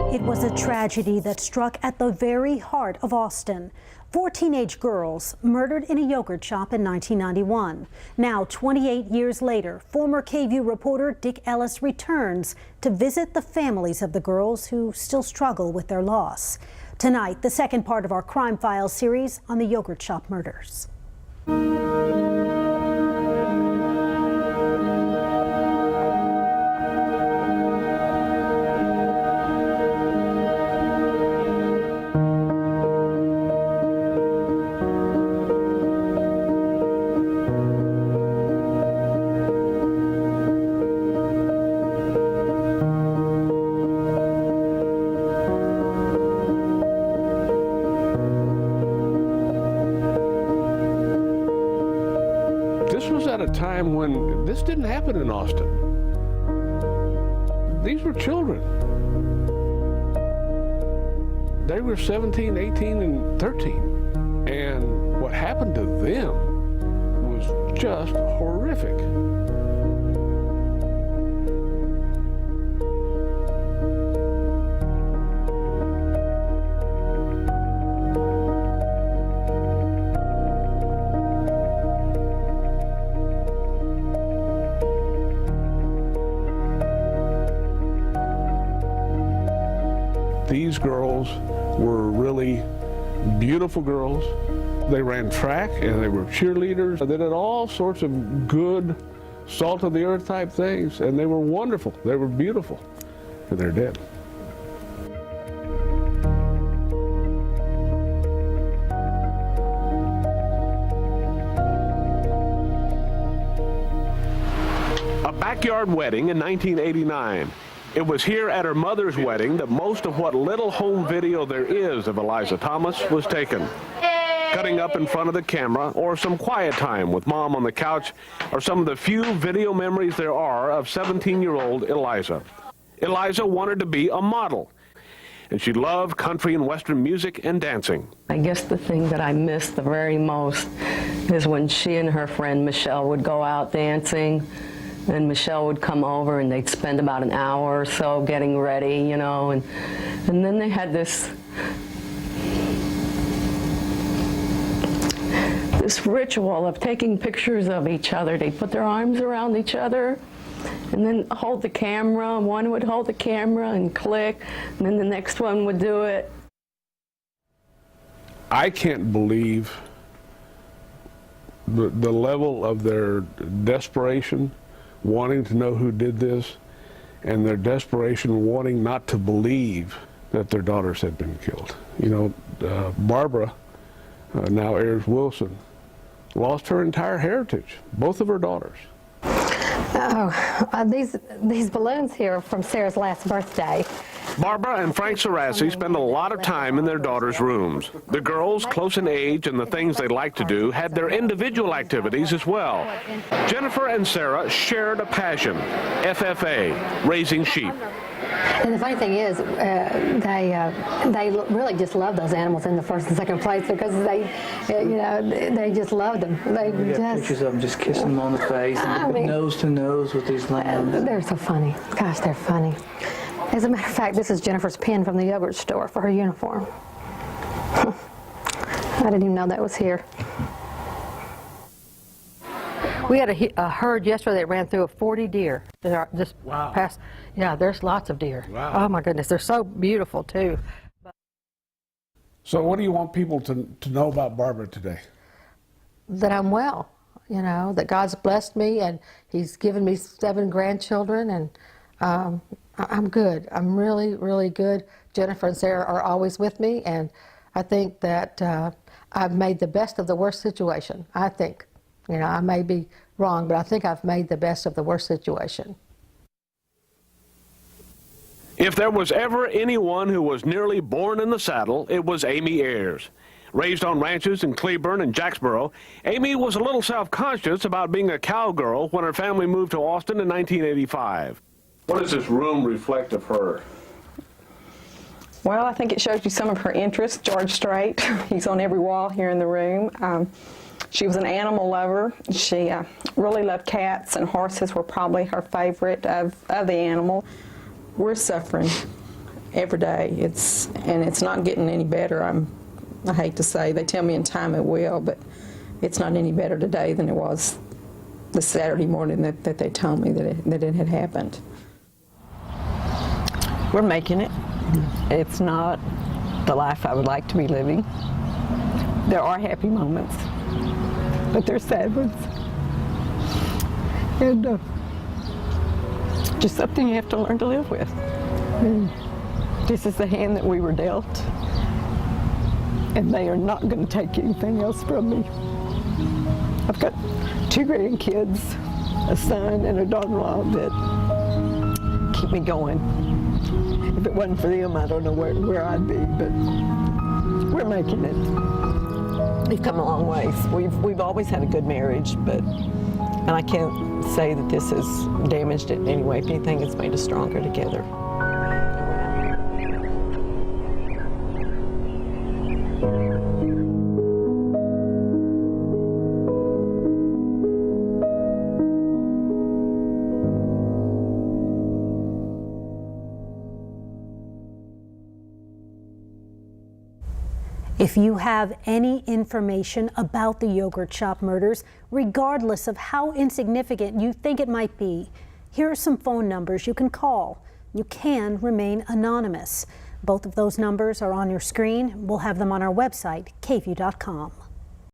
It was a tragedy that struck at the very heart of Austin. 4 teenage girls murdered in a yogurt shop in 1991. Now, 28 years later, former KVUE reporter Dick Ellis returns to visit the families of the girls who still struggle with their loss. Tonight, the second part of our Crime Files series on the yogurt shop murders. This was at a time when this didn't happen in Austin. These were children. They were 17, 18, and 13. And what happened to them was just horrific. These girls were really beautiful girls. They ran track and they were cheerleaders. They did all sorts of good, salt-of-the-earth type things, and they were wonderful. They were beautiful, and they're dead. A backyard wedding in 1989. It was here at her mother's wedding that most of what little home video there is of Eliza Thomas was taken. Cutting up in front of the camera, or some quiet time with mom on the couch, are some of the few video memories there are of 17-year-old Eliza. Eliza wanted to be a model, and she loved country and western music and dancing. I guess the thing that I miss the very most is when she and her friend Michelle would go out dancing. And Michelle would come over and they'd spend about an hour or so getting ready, you know, and then they had this ritual of taking pictures of each other. They'd put their arms around each other and then hold the camera. One would hold the camera and click, and then the next one would do it. I can't believe the level of their desperation, wanting to know who did this, and their desperation wanting not to believe that their daughters had been killed. You know, Barbara, now Ayers Wilson, lost her entire heritage, both of her daughters. Oh, these balloons here are from Sarah's last birthday. Barbara and Frank Sarassi spend a lot of time in their daughters' rooms. The girls, close in age and the things they like to do, had their individual activities as well. Jennifer and Sarah shared a passion, FFA, raising sheep. And the funny thing is, they really just love those animals in the first and second place because they just love them. We have pictures of them just kissing them on the face and nose to nose with these lambs. They're so funny. Gosh, they're funny. As a matter of fact, this is Jennifer's pin from the yogurt store for her uniform. I didn't even know that was here. We had a herd yesterday that ran through 40 deer. Just wow. Past, yeah, there's lots of deer. Wow. Oh my goodness, they're so beautiful too. So what do you want people to know about Barbara today? That I'm well, you know, that God's blessed me and He's given me 7 grandchildren, and I'm good. I'm really, really good. Jennifer and Sarah are always with me, and I think that I've made the best of the worst situation, I think. You know, I may be wrong, but I think I've made the best of the worst situation. If there was ever anyone who was nearly born in the saddle, it was Amy Ayers. Raised on ranches in Cleburne and Jacksboro, Amy was a little self-conscious about being a cowgirl when her family moved to Austin in 1985. What does this room reflect of her? Well, I think it shows you some of her interests. George Strait, he's on every wall here in the room. She was an animal lover. She really loved cats, and horses were probably her favorite of the animal. We're suffering, every day. And it's not getting any better. I hate to say, they tell me in time it will, but it's not any better today than it was the Saturday morning that they told me that it had happened. We're making it. It's not the life I would like to be living. There are happy moments, but they're sad ones. And just something you have to learn to live with. And this is the hand that we were dealt, and they are not going to take anything else from me. I've got 2 grandkids, a son and a daughter-in-law that keep me going. If it wasn't for them, I don't know where I'd be, but we're making it. We've come a long ways. We've always had a good marriage, and I can't say that this has damaged it in any way. If anything, it's made us stronger together. If you have any information about the yogurt shop murders, regardless of how insignificant you think it might be, here are some phone numbers you can call. You can remain anonymous. Both of those numbers are on your screen. We'll have them on our website, kvue.com.